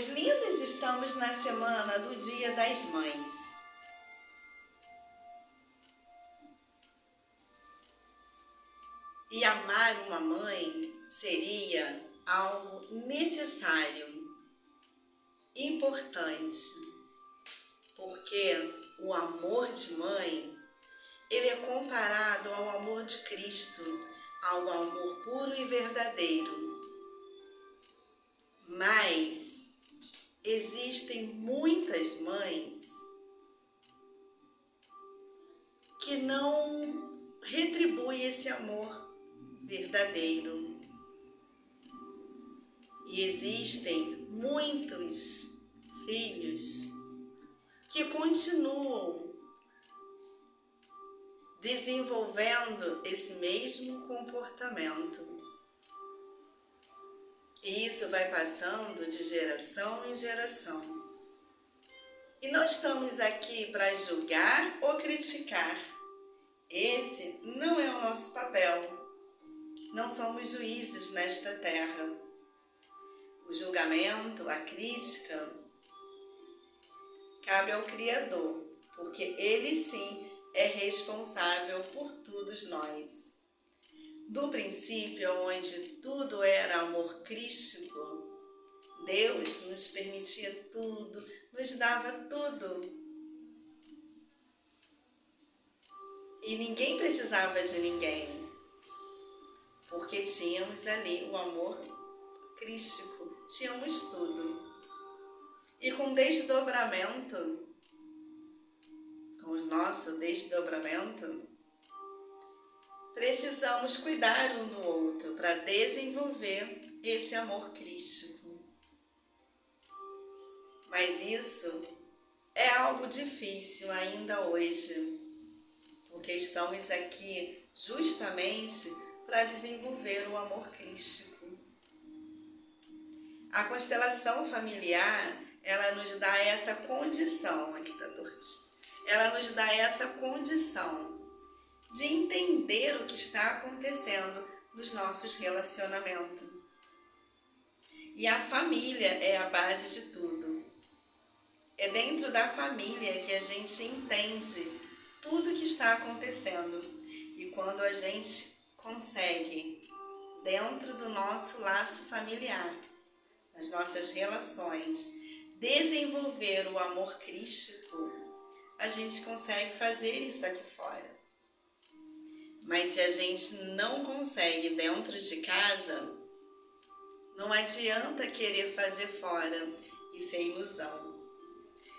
pessoas lindas, estamos na semana do Dia das Mães. E amar uma mãe seria algo necessário, importante, porque o amor de mãe, ele é comparado ao amor de Cristo, ao amor puro e verdadeiro. Mas existem muitas mães que não retribuem esse amor verdadeiro. E existem muitos filhos que continuam desenvolvendo esse mesmo comportamento. E isso vai passando de geração em geração. E não estamos aqui para julgar ou criticar. Esse não é o nosso papel. Não somos juízes nesta terra. O julgamento, a crítica, cabe ao Criador, porque Ele sim é responsável por todos nós. Do princípio, onde tudo era amor crístico, Deus nos permitia tudo, nos dava tudo. E ninguém precisava de ninguém, porque tínhamos ali o amor crístico, tínhamos tudo. E com desdobramento, com o nosso desdobramento, precisamos cuidar um do outro para desenvolver esse amor crístico. Mas isso é algo difícil ainda hoje, porque estamos aqui justamente para desenvolver o amor crístico. A constelação familiar, ela nos dá essa condição, aqui está tortinho, ela nos dá essa condição de entender o que está acontecendo nos nossos relacionamentos. E a família é a base de tudo. É dentro da família que a gente entende tudo o que está acontecendo. E quando a gente consegue, dentro do nosso laço familiar, nas nossas relações, desenvolver o amor crístico, a gente consegue fazer isso aqui fora. Mas se a gente não consegue dentro de casa, não adianta querer fazer fora. Isso é ilusão.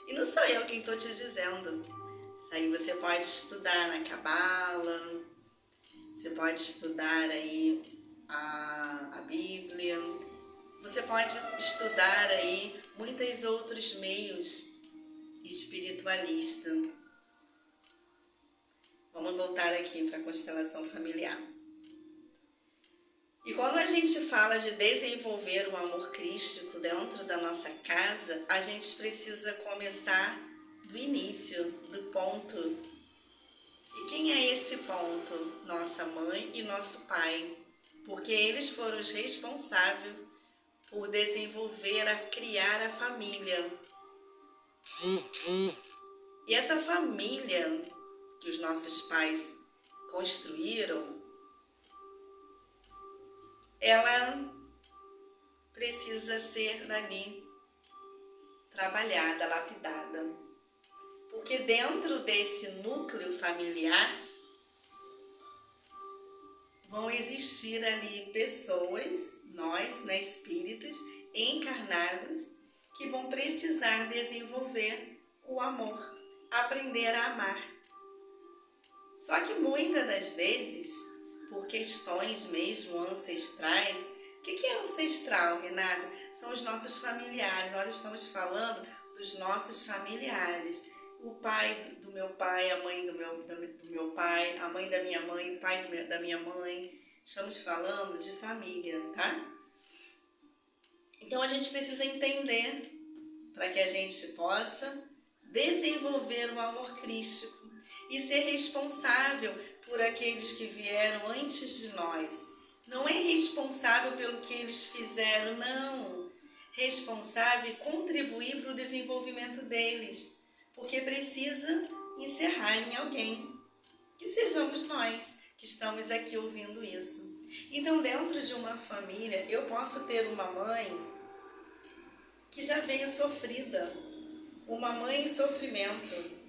E não sou eu quem estou te dizendo. Isso aí você pode estudar na Cabala, você pode estudar aí a Bíblia, você pode estudar aí muitos outros meios espiritualistas. Vamos voltar aqui para a constelação familiar. E quando a gente fala de desenvolver o amor crístico dentro da nossa casa, a gente precisa começar do início, do ponto. E quem é esse ponto? Nossa mãe e nosso pai. Porque eles foram os responsáveis por desenvolver, criar a família. E essa família que os nossos pais construíram, ela precisa ser ali trabalhada, lapidada. Porque dentro desse núcleo familiar vão existir ali pessoas, nós, né, espíritos encarnados, que vão precisar desenvolver o amor, aprender a amar. Só que muitas das vezes, por questões mesmo ancestrais, o que é ancestral, Renata? São os nossos familiares, nós estamos falando dos nossos familiares. O pai do meu pai, a mãe do meu pai, a mãe da minha mãe, o pai da minha mãe. Estamos falando de família, tá? Então a gente precisa entender para que a gente possa desenvolver o amor crístico e ser responsável por aqueles que vieram antes de nós. Não é responsável pelo que eles fizeram, não. responsável e contribuir para o desenvolvimento deles, porque precisa encerrar em alguém, que sejamos nós que estamos aqui ouvindo isso. Então, dentro de uma família, eu posso ter uma mãe que já veio sofrida, uma mãe em sofrimento,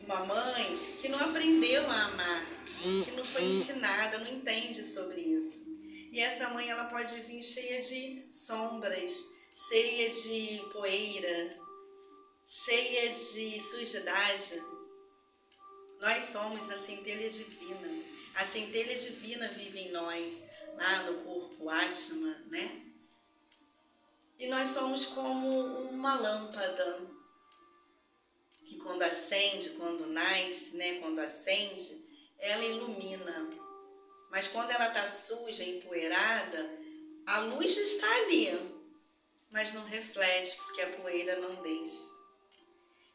uma mãe que não aprendeu a amar, que não foi ensinada, não entende sobre isso. E essa mãe, ela pode vir cheia de sombras, cheia de poeira, cheia de sujidade. Nós somos a centelha divina. A centelha divina vive em nós, lá no corpo Atma, né? E nós somos como uma lâmpada que quando acende, quando nasce, né? Quando acende, ela ilumina. Mas quando ela está suja, empoeirada, a luz está ali, mas não reflete porque a poeira não deixa.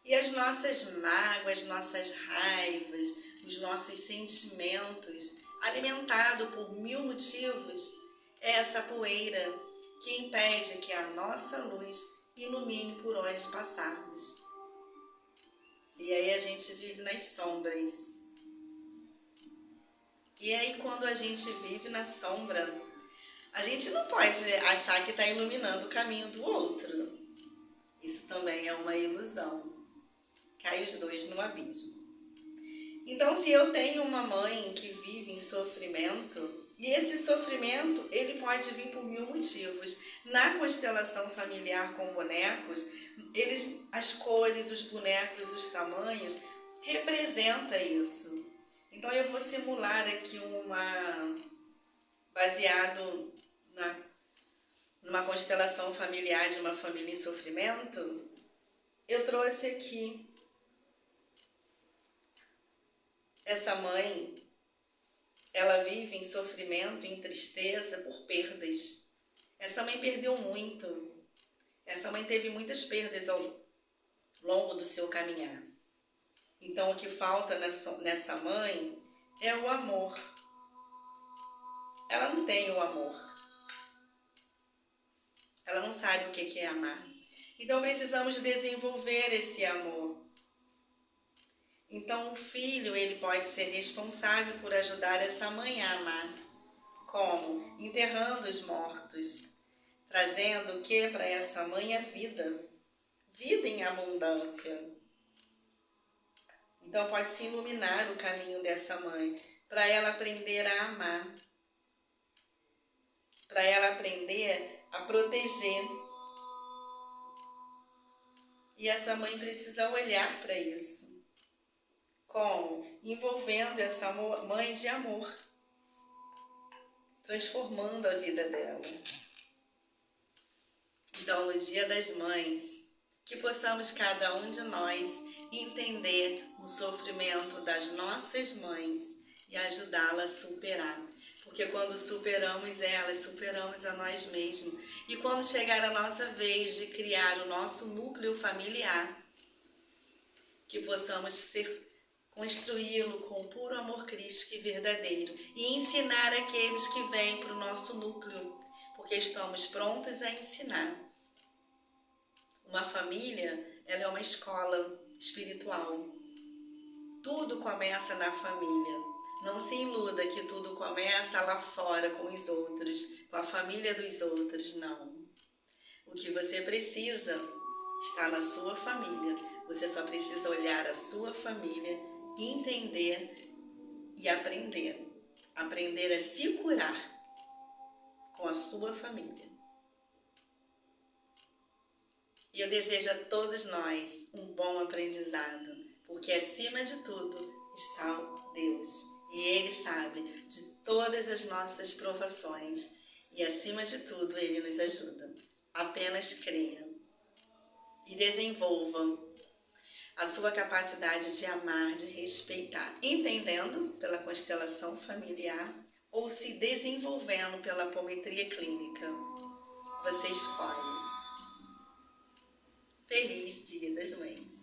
E as nossas mágoas, nossas raivas, os nossos sentimentos, alimentados por mil motivos, é essa poeira que impede que a nossa luz ilumine por onde passarmos. E aí a gente vive nas sombras. E aí quando a gente vive na sombra, a gente não pode achar que está iluminando o caminho do outro. Isso também é uma ilusão. Cai os dois no abismo. Então, se eu tenho uma mãe que vive em sofrimento, e esse sofrimento, ele pode vir por mil motivos. Na constelação familiar com bonecos, as cores, os bonecos, os tamanhos, representa isso. Então, eu vou simular aqui baseado numa constelação familiar de uma família em sofrimento, eu trouxe aqui essa mãe. Ela vive em sofrimento, em tristeza por perdas. Essa mãe perdeu muito. Essa mãe teve muitas perdas ao longo do seu caminhar. Então, o que falta nessa mãe é o amor. Ela não tem o amor. Ela não sabe o que é amar. Então, precisamos desenvolver esse amor. Então, o filho, ele pode ser responsável por ajudar essa mãe a amar. Como? Enterrando os mortos. Trazendo o que para essa mãe? A vida. Vida em abundância. Então, pode-se iluminar o caminho dessa mãe, para ela aprender a amar, para ela aprender a proteger. E essa mãe precisa olhar para isso. Como? Envolvendo essa mãe de amor, transformando a vida dela. Então, no Dia das Mães, que possamos cada um de nós entender o sofrimento das nossas mães e ajudá-las a superar. Porque quando superamos elas, superamos a nós mesmos. E quando chegar a nossa vez de criar o nosso núcleo familiar, que possamos construí-lo com puro amor crístico e verdadeiro e ensinar aqueles que vêm para o nosso núcleo, porque estamos prontos a ensinar. Uma família, ela é uma escola espiritual. Tudo começa na família. Não se iluda que tudo começa lá fora com os outros, com a família dos outros, não. O que você precisa está na sua família. Você só precisa olhar a sua família, entender e aprender. Aprender a se curar com a sua família. E eu desejo a todos nós um bom aprendizado, porque acima de tudo está o Deus. E Ele sabe de todas as nossas provações. E acima de tudo Ele nos ajuda. Apenas creia e desenvolva a sua capacidade de amar, de respeitar, entendendo pela constelação familiar ou se desenvolvendo pela apometria clínica. Você escolhe. Feliz Dia das Mães!